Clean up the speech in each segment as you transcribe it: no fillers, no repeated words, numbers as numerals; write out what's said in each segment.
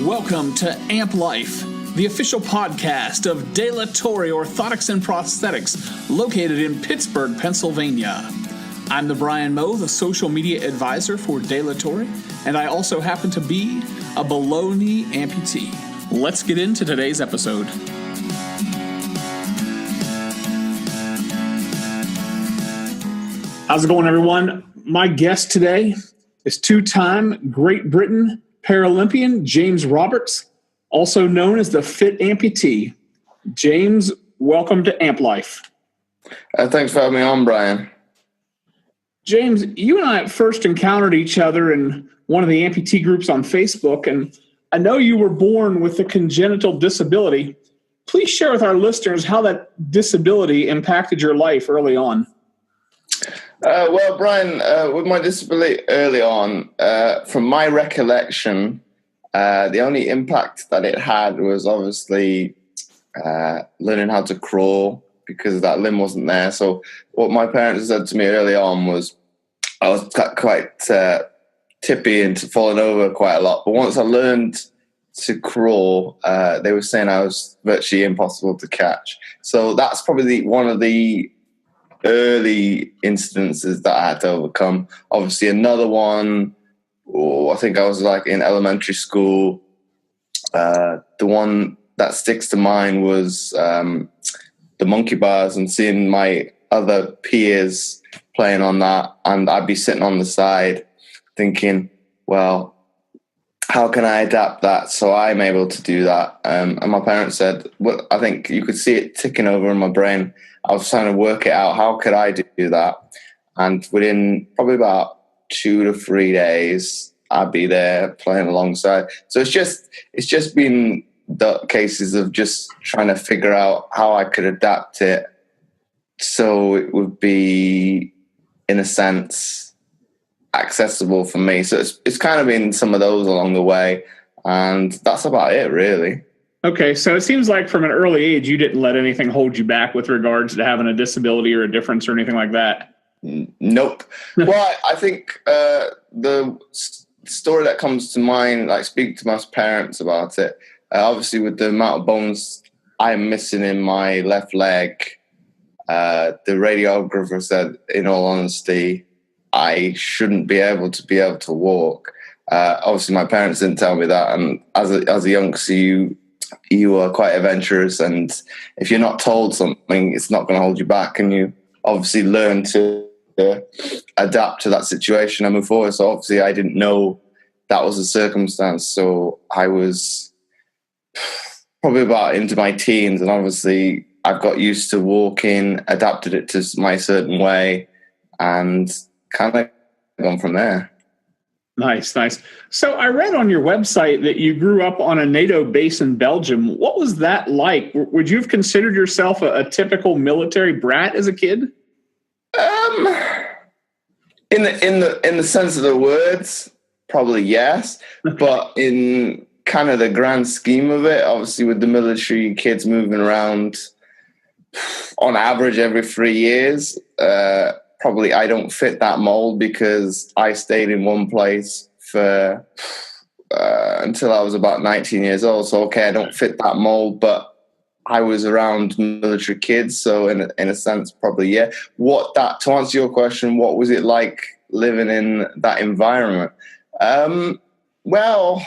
Welcome to Amplife, the official podcast of De La Torre Orthotics and Prosthetics, located in Pittsburgh, Pennsylvania. I'm the Brian Moe, the social media advisor for De La Torre, and I also happen to be a below-knee amputee. Let's get into today's episode. How's it going, everyone? My guest today is two-time Great Britain Paralympian James Roberts, also known as the Fit Amputee. James, welcome to Amplife. Thanks for having me on, Brian. James, you and I first encountered each other in one of the amputee groups on Facebook, and I know you were born with a congenital disability. Please share with our listeners how that disability impacted your life early on. Well, Brian, with my disability early on, from my recollection, the only impact that it had was obviously learning how to crawl because that limb wasn't there. So what my parents said to me early on was I was quite tippy and falling over quite a lot. But once I learned to crawl, they were saying I was virtually impossible to catch. So that's probably one of the early incidences that I had to overcome. Obviously, another one, I think I was like in elementary school. The one that sticks to mind was the monkey bars and seeing my other peers playing on that, and I'd be sitting on the side thinking, well, how can I adapt that so I'm able to do that? And my parents said, well, I think you could see it ticking over in my brain. I was trying to work it out. How could I do that? And within probably about 2 to 3 days, I'd be there playing alongside. So it's just been the cases of just trying to figure out how I could adapt it so it would be, in a sense, accessible for me. So it's kind of been some of those along the way, and that's about it, really. Okay, so it seems like from an early age, you didn't let anything hold you back with regards to having a disability or a difference or anything like that. Nope. Well, I think the story that comes to mind, like speaking to my parents about it, obviously with the amount of bones I'm missing in my left leg, the radiographer said, in all honesty, I shouldn't be able to walk. Obviously, my parents didn't tell me that, and as a youngster, you are quite adventurous, and if you're not told something, it's not going to hold you back, and you obviously learn to adapt to that situation and move forward. So obviously I didn't know that was a circumstance, so I was probably about into my teens, and obviously I've got used to walking, adapted it to my certain way, and kind of gone from there. Nice. So I read on your website that you grew up on a NATO base in Belgium. What was that like? Would you have considered yourself a typical military brat as a kid? In the sense of the words, probably yes. But in kind of the grand scheme of it, obviously with the military kids moving around on average every 3 years, probably I don't fit that mold because I stayed in one place for until I was about 19 years old. So, okay, I don't fit that mold, but I was around military kids. So in a sense, probably, yeah. To answer your question, what was it like living in that environment? Well,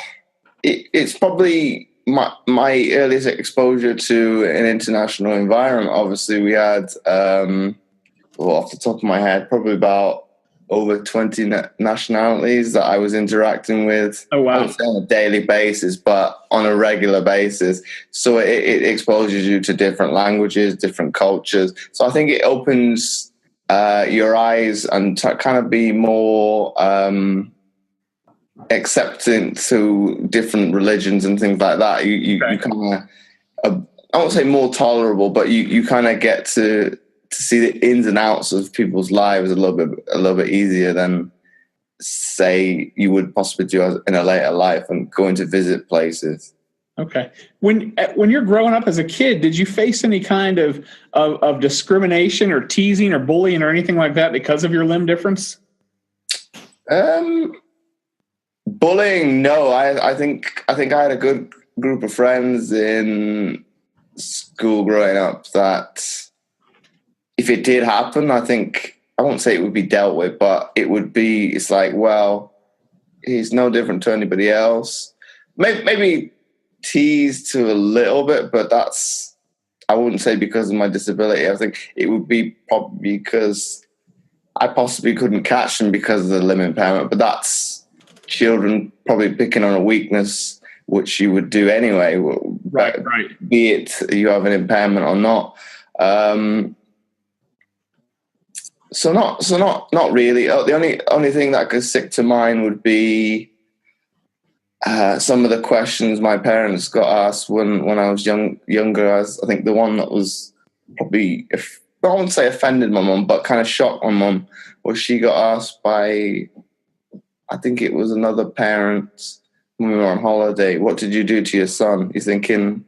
it's probably my earliest exposure to an international environment. Obviously, we had... off the top of my head, probably about over 20 nationalities that I was interacting with. Oh, wow. I would say on a daily basis, but on a regular basis. So it exposes you to different languages, different cultures. So I think it opens your eyes and to kind of be more accepting to different religions and things like that. You kind of, I won't say more tolerable, but you kind of get to see the ins and outs of people's lives a little bit easier than, say, you would possibly do in a later life and going to visit places. Okay. When you're growing up as a kid, did you face any kind of discrimination or teasing or bullying or anything like that because of your limb difference? Bullying, no. I think I had a good group of friends in school growing up that if it did happen, I think, I won't say it would be dealt with, but it's like, well, he's no different to anybody else. Maybe teased to a little bit, but that's, I wouldn't say because of my disability. I think it would be probably because I possibly couldn't catch them because of the limb impairment, but that's children probably picking on a weakness, which you would do anyway. Right. Be it you have an impairment or not. So not really. The only thing that could stick to mind would be some of the questions my parents got asked when I was younger. I think the one that was probably, I won't say offended my mum, but kind of shocked my mum, was she got asked by, I think it was another parent when we were on holiday, what did you do to your son? You're thinking,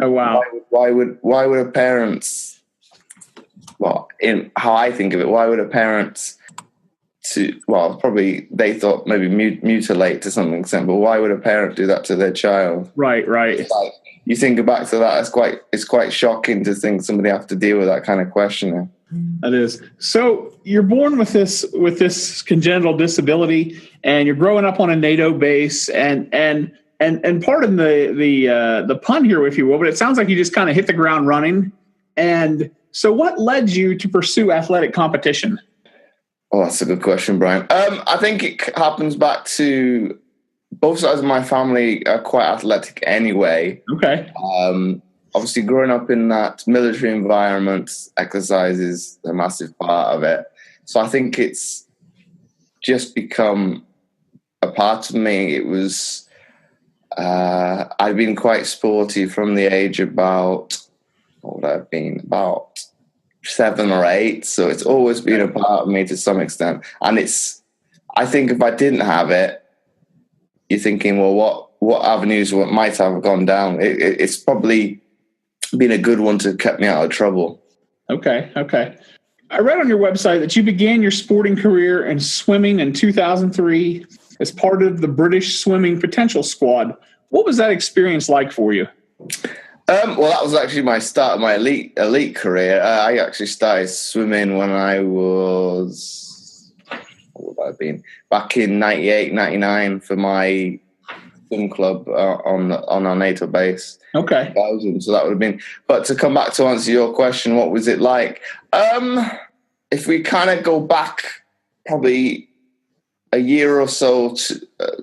oh wow, why would a parent? Well, in how I think of it, why would a parent probably they thought maybe mutilate to some extent, but why would a parent do that to their child? Right. Like, you think back to that, it's quite shocking to think somebody have to deal with that kind of questioning. That is. So you're born with this congenital disability, and you're growing up on a NATO base, and pardon the pun here, if you will, but it sounds like you just kind of hit the ground running. And so, what led you to pursue athletic competition? Oh, that's a good question, Brian. I think it happens back to both sides of my family are quite athletic anyway. Okay. Obviously, growing up in that military environment, exercise is a massive part of it. So I think it's just become a part of me. It was, I've been quite sporty from the age about 7 or 8. So it's always been a part of me to some extent. And I think if I didn't have it, you're thinking, well, what avenues might have gone down? It's probably been a good one to keep me out of trouble. Okay. I read on your website that you began your sporting career in swimming in 2003 as part of the British Swimming Potential Squad. What was that experience like for you? Well, that was actually my start of my elite career. I actually started swimming when I was, what would I have been, back in 98, 99 for my swim club on our NATO base. Okay. So that would have been. But to come back to answer your question, what was it like? If we kind of go back probably a year or so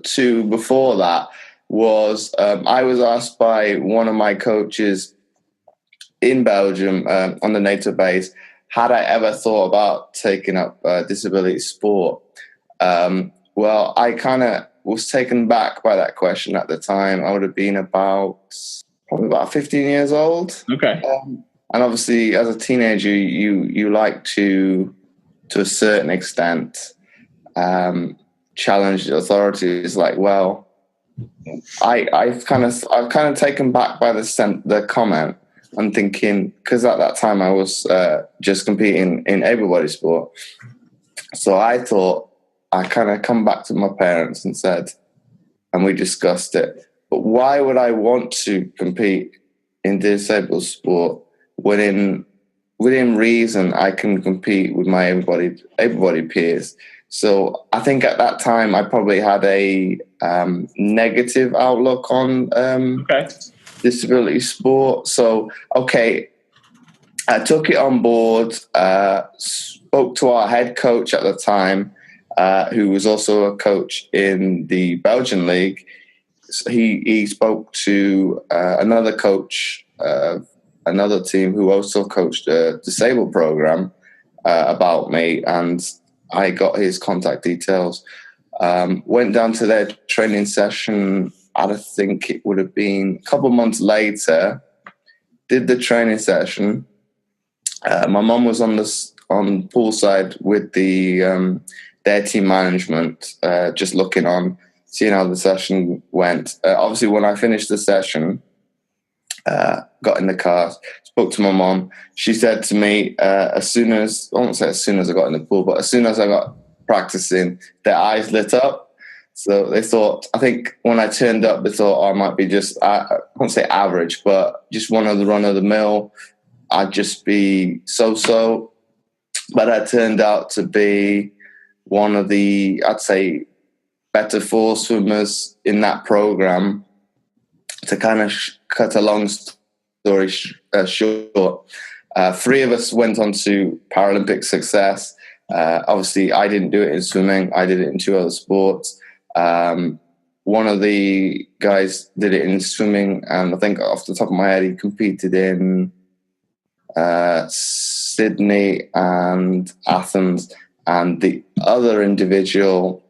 to before that, was I was asked by one of my coaches in Belgium on the NATO base, had I ever thought about taking up disability sport? Well, I kind of was taken back by that question at the time. I would have been probably about 15 years old. Okay. And obviously, as a teenager, you like to a certain extent, challenge the authorities. Like, well, I've kind of taken back by the comment and thinking, because at that time I was just competing in able-bodied sport, so I thought I kind of come back to my parents and said, and we discussed it. But why would I want to compete in disabled sport when within reason I can compete with my able-bodied peers? So I think at that time I probably had a negative outlook on disability sport. So, I took it on board, spoke to our head coach at the time, who was also a coach in the Belgian league. He spoke to another coach, another team who also coached a disabled program about me, and I got his contact details. Went down to their training session. I think it would have been a couple of months later. Did the training session. My mum was on poolside with their team management, just looking on, seeing how the session went. Obviously, when I finished the session, got in the car, spoke to my mom. She said to me, I won't say as soon as I got in the pool, but as soon as I got practicing, their eyes lit up. So they thought, I think when I turned up, they thought I might be just, I won't say average, but just one of the run of the mill. I'd just be so-so. But I turned out to be one of the, I'd say, better four swimmers in that program. To kind of cut a long story short, three of us went on to Paralympic success. Obviously, I didn't do it in swimming. I did it in two other sports. One of the guys did it in swimming, and I think off the top of my head, he competed in Sydney and Athens. And the other individual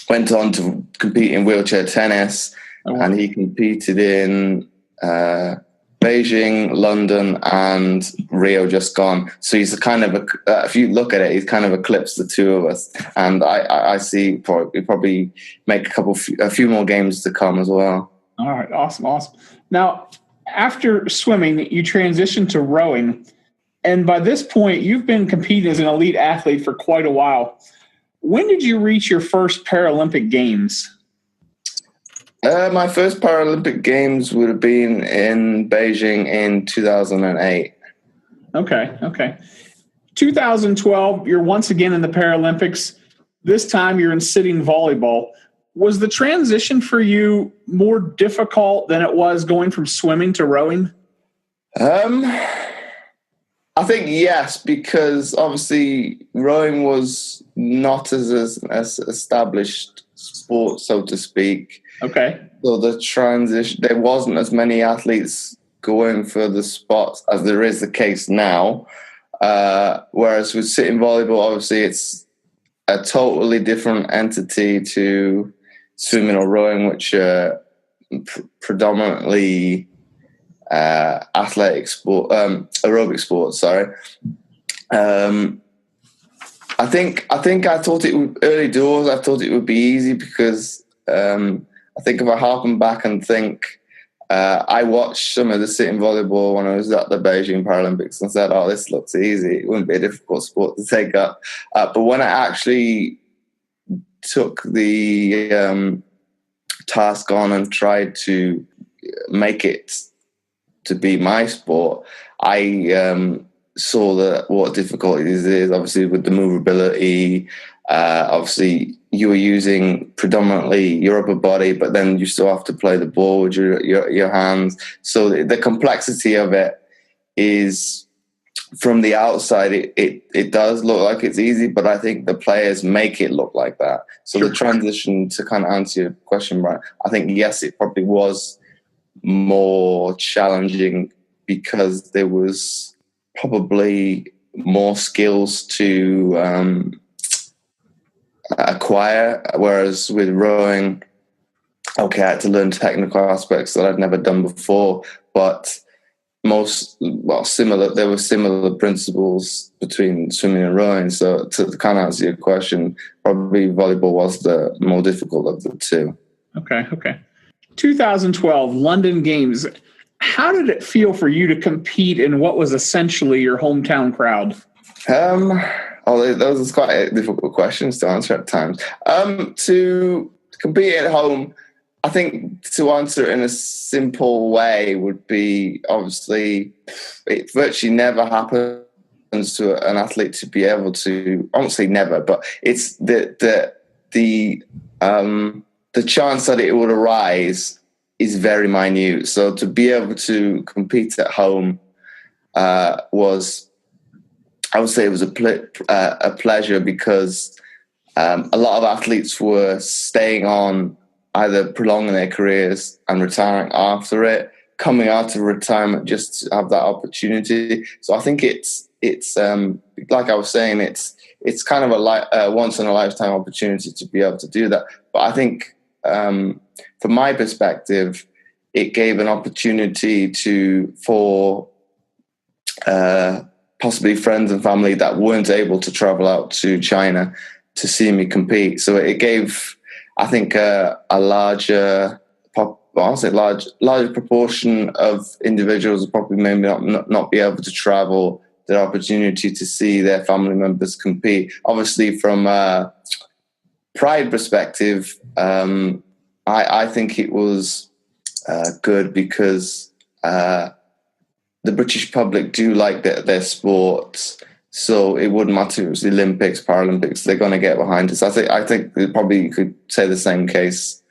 went on to compete in wheelchair tennis, and he competed in Beijing, London, and Rio just gone. So he's kind of, if you look at it, he's kind of eclipsed the two of us. And I see probably make a few more games to come as well. All right, awesome. Now, after swimming, you transitioned to rowing. And by this point, you've been competing as an elite athlete for quite a while. When did you reach your first Paralympic Games? My first Paralympic Games would have been in Beijing in 2008. Okay. 2012, you're once again in the Paralympics. This time you're in sitting volleyball. Was the transition for you more difficult than it was going from swimming to rowing? I think yes, because obviously rowing was not as established sport, so to speak. Okay. So the transition, there wasn't as many athletes going for the spots as there is the case now. Whereas with sitting volleyball, obviously it's a totally different entity to swimming or rowing, which are predominantly athletic sport, aerobic sports. Sorry. I think I thought it would, early doors. I thought it would be easy because I think if I harken back and think, I watched some of the sitting volleyball when I was at the Beijing Paralympics and said, "Oh, this looks easy. It wouldn't be a difficult sport to take up." But when I actually took the task on and tried to make it to be my sport, I saw that what difficulties is obviously with the movability. Obviously, you were using predominantly your upper body, but then you still have to play the ball with your hands. So the complexity of it is, from the outside, it does look like it's easy, but I think the players make it look like that. So the transition, to kind of answer your question, Brian, I think yes, it probably was more challenging because there was probably more skills to acquire, whereas with rowing, okay, I had to learn technical aspects that I'd never done before, but similar. There were similar principles between swimming and rowing. So to kind of answer your question, probably volleyball was the more difficult of the two. Okay. 2012 London Games. How did it feel for you to compete in what was essentially your hometown crowd? Those are quite difficult questions to answer at times. To compete at home, I think to answer it in a simple way would be, obviously, it virtually never happens to an athlete to be able to, I won't say never, but it's the chance that it would arise is very minute. So to be able to compete at home was, I would say it was a pleasure, because a lot of athletes were staying on, either prolonging their careers and retiring after it, coming out of retirement just to have that opportunity. So I think it's like I was saying, it's kind of a once in a lifetime opportunity to be able to do that. But I think from my perspective, it gave an opportunity for possibly friends and family that weren't able to travel out to China to see me compete. So it gave, I think, a larger proportion of individuals who probably maybe not be able to travel, their opportunity to see their family members compete. Obviously, from pride perspective, I think it was good because the British public do like their sports. So it wouldn't matter if it was the Olympics, Paralympics, they're going to get behind us. I think probably you could say the same case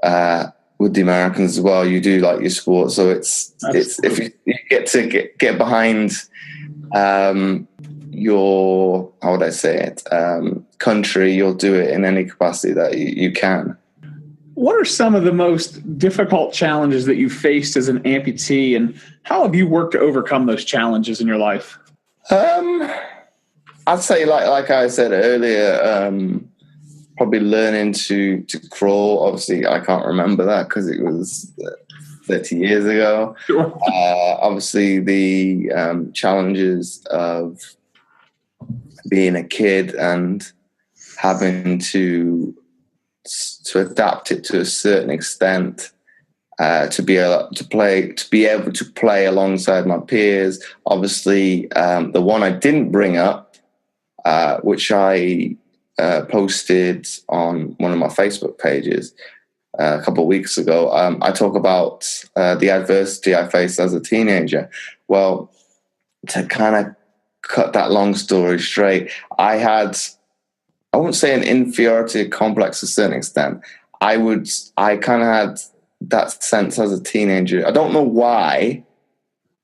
with the Americans as well. You do like your sport, so it's if you get to get behind your, how would I say it, country, you'll do it in any capacity that you can. What are some of the most difficult challenges that you faced as an amputee, and how have you worked to overcome those challenges in your life? I'd say, like I said earlier, probably learning to crawl. Obviously, I can't remember that because it was 30 years ago. Sure. Obviously, the challenges of being a kid and having to adapt it to a certain extent. To be able to play alongside my peers. Obviously, the one I didn't bring up, which I posted on one of my Facebook pages a couple of weeks ago, I talk about the adversity I faced as a teenager. Well, to kind of cut that long story straight, I wouldn't say an inferiority complex to a certain extent. I kind of had that sense as a teenager. I don't know why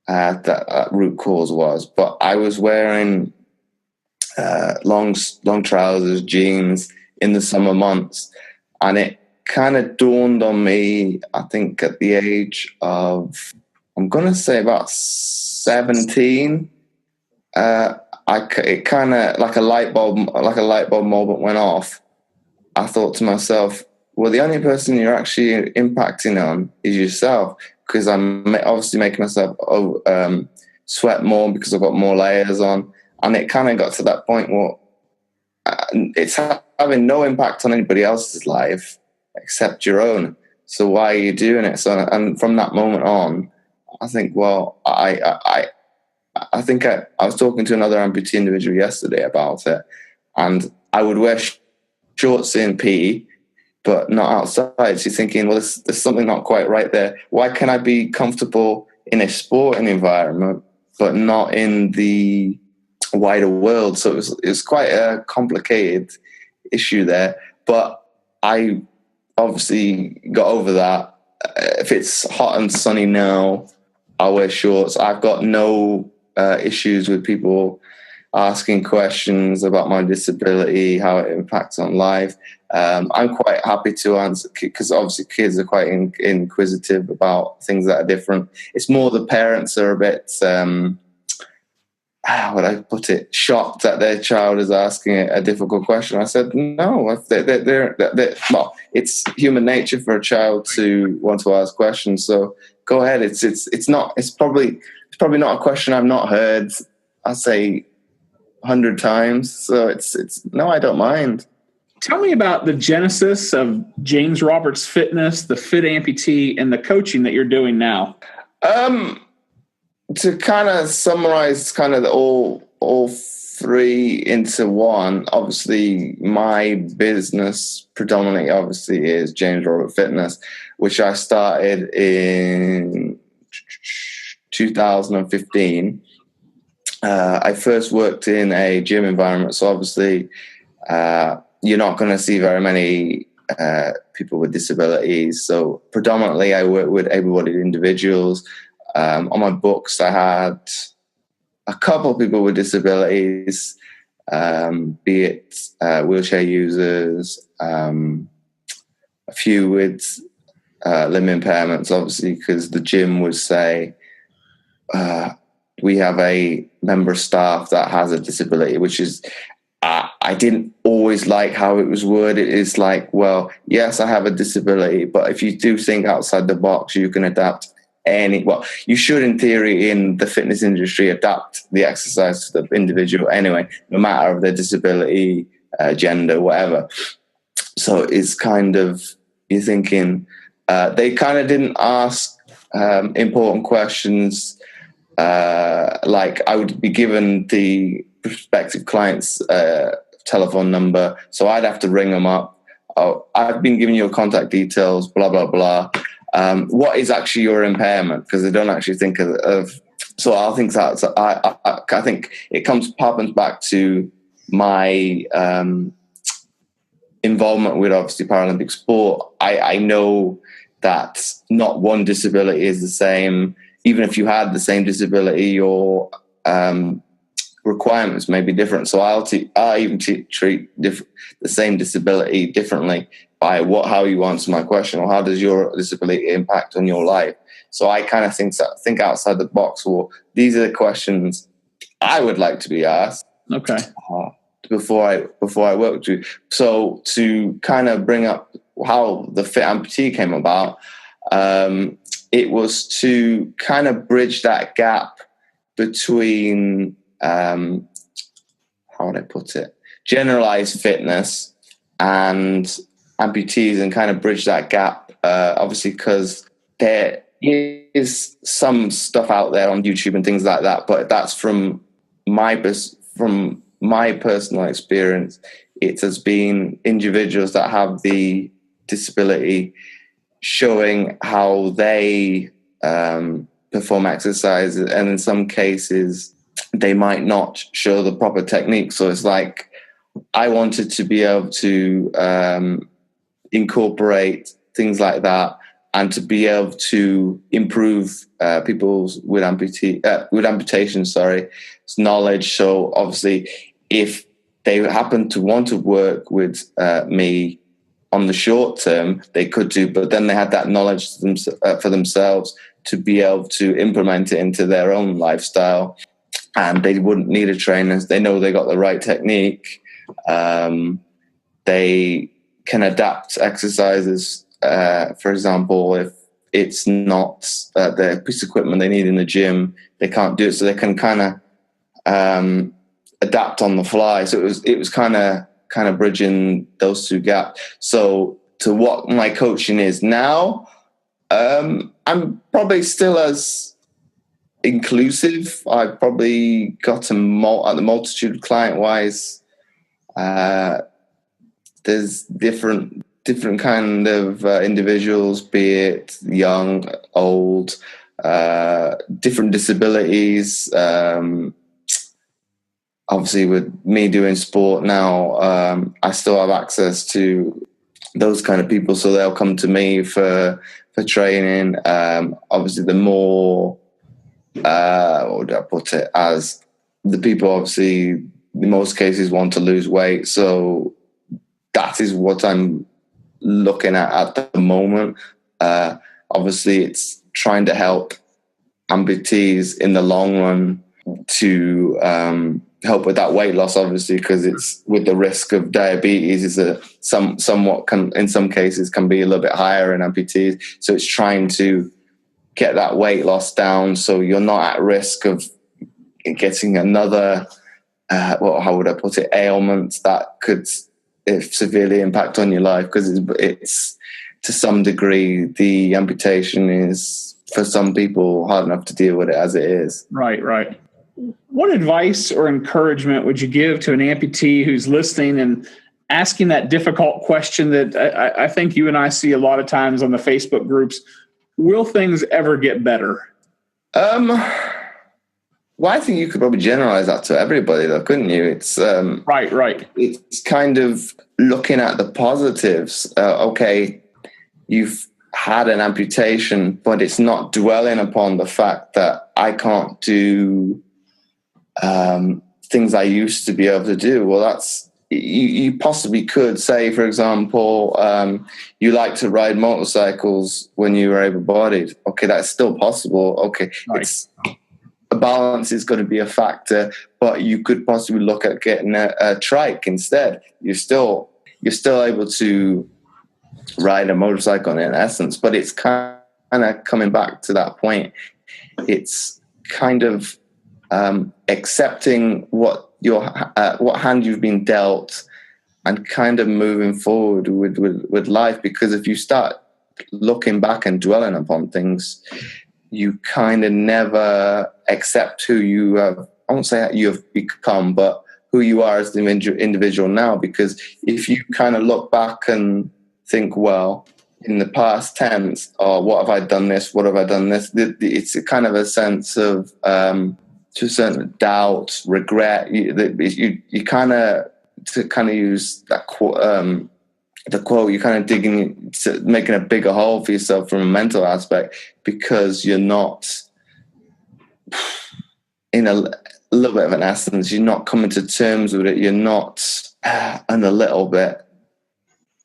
that root cause was, but I was wearing long trousers, jeans in the summer months, and it kind of dawned on me, I think at the age of, I'm going to say about 17, it kind of like a light bulb moment went off. I thought to myself, well, the only person you're actually impacting on is yourself, because I'm obviously making myself sweat more because I've got more layers on. And it kind of got to that point where it's having no impact on anybody else's life except your own. So why are you doing it? So, and from that moment on, I think, well, I think I was talking to another amputee individual yesterday about it, and I would wear shorts in PE, but not outside. So you're thinking, well, there's something not quite right there. Why can I be comfortable in a sporting environment, but not in the wider world? So it was quite a complicated issue there. But I obviously got over that. If it's hot and sunny now, I'll wear shorts. I've got no issues with people asking questions about my disability, how it impacts on life. I'm quite happy to answer, because obviously kids are quite inquisitive about things that are different. It's more the parents are a bit, how would I put it, shocked that their child is asking a difficult question. I said, no, well, it's human nature for a child to want to ask questions. So go ahead. It's probably not a question I've not heard, I say 100 times. So it's no, I don't mind. Tell me about the genesis of James Roberts Fitness, the Fit Amputee, and the coaching that you're doing now. To kind of summarize kind of all three into one, obviously my business predominantly obviously is James Roberts Fitness, which I started in 2015. I first worked in a gym environment, so obviously you're not going to see very many people with disabilities. So predominantly I work with able-bodied individuals. On my books, I had a couple of people with disabilities, be it wheelchair users, a few with limb impairments, obviously, because the gym would say, we have a member of staff that has a disability, which is, I didn't always like how it was worded. It's like, well, yes, I have a disability, but if you do think outside the box, you can adapt you should, in theory, in the fitness industry, adapt the exercise to the individual anyway, no matter of their disability, gender, whatever. So it's kind of, you're thinking, they kind of didn't ask important questions. Like I would be given the prospective clients telephone number. So I'd have to ring them up. Oh, I've been giving you your contact details, blah, blah, blah. What is actually your impairment? Because they don't actually think of so I think that's, I think it harpens back to my involvement with obviously Paralympic sport. I know that not one disability is the same. Even if you had the same disability, your requirements may be different. So I even treat the same disability differently by how you answer my question, or how does your disability impact on your life. So I kind of think outside the box. Well, these are the questions I would like to be asked. Okay. Before I work with you. So to kind of bring up how the Fit Amputee came about, it was to kind of bridge that gap between, how would I put it, generalized fitness and amputees, and kind of bridge that gap, obviously, because there is some stuff out there on YouTube and things like that, but that's from my personal experience. It has been individuals that have the disability showing how they perform exercises, and in some cases they might not show the proper technique. So it's like I wanted to be able to incorporate things like that, and to be able to improve people's with amputation, knowledge. So obviously, if they happen to want to work with me on the short term, they could do, but then they had that knowledge for themselves to be able to implement it into their own lifestyle, and they wouldn't need a trainer. They know they got the right technique. They can adapt exercises. For example, if it's not the piece of equipment they need in the gym, they can't do it, so they can kind of adapt on the fly. So it was kind of bridging those two gaps. So to what my coaching is now, I'm probably still as inclusive. I've probably got at the multitude client-wise. There's different kind of individuals, be it young, old, different disabilities. Obviously, with me doing sport now, I still have access to those kind of people, so they'll come to me for training. Obviously, the more, what would I put it, as the people obviously in most cases want to lose weight, so that is what I'm looking at the moment. Obviously, it's trying to help amputees in the long run to help with that weight loss, obviously, because it's with the risk of diabetes is somewhat in some cases can be a little bit higher in amputees. So it's trying to get that weight loss down so you're not at risk of getting another, how would I put it, ailment that could severely impact on your life, because it's to some degree the amputation is for some people hard enough to deal with it as it is. Right. What advice or encouragement would you give to an amputee who's listening and asking that difficult question that I think you and I see a lot of times on the Facebook groups? Will things ever get better? Well, I think you could probably generalize that to everybody, though, couldn't you? It's right. It's kind of looking at the positives. Okay, you've had an amputation, but it's not dwelling upon the fact that I can't do things I used to be able to do. Well, that's you possibly could say, for example, you like to ride motorcycles when you were able-bodied. Okay, that's still possible. Okay, right. A balance is going to be a factor, but you could possibly look at getting a trike instead. You're still able to ride a motorcycle in essence, but it's kind of coming back to that point. It's kind of accepting what hand you've been dealt and kind of moving forward with life. Because if you start looking back and dwelling upon things, you kind of never accept who you have, I won't say that you have become, but who you are as the individual now. Because if you kind of look back and think, well, in the past tense, what have I done this? What have I done this? It's a kind of a sense of to a certain doubt, regret. You kind of, to kind of use that quote, the quote, you're kind of making a bigger hole for yourself from a mental aspect, because you're not, in a little bit of an essence, you're not coming to terms with it. You're not, and a little bit,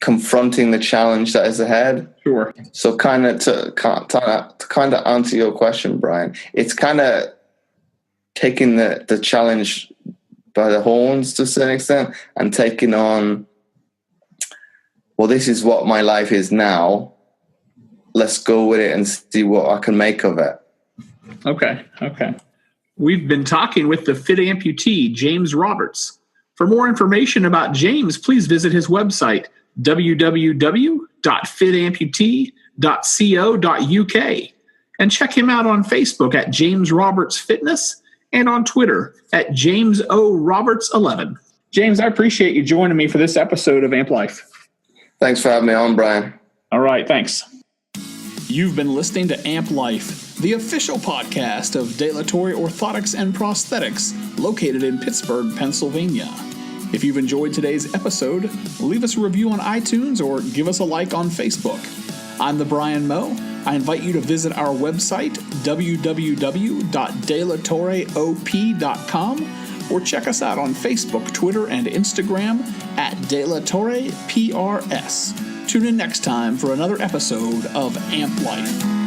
confronting the challenge that is ahead. Sure. So kind of to answer your question, Brian, it's kind of taking the challenge by the horns to a certain extent and taking on, well, this is what my life is now. Let's go with it and see what I can make of it. Okay. We've been talking with the fit amputee, James Roberts. For more information about James, please visit his website, www.fitamputee.co.uk, and check him out on Facebook at James Roberts Fitness and on Twitter at James O. Roberts 11. James, I appreciate you joining me for this episode of Amplife. Thanks for having me on, Brian. All right, thanks. You've been listening to Amplife, the official podcast of Dilatory Orthotics and Prosthetics, located in Pittsburgh, Pennsylvania. If you've enjoyed today's episode, leave us a review on iTunes or give us a like on Facebook. I'm the Brian Moe. I invite you to visit our website, www.dilatoreop.com, or check us out on Facebook, Twitter, and Instagram at DelatorrePRS. Tune in next time for another episode of Amplife.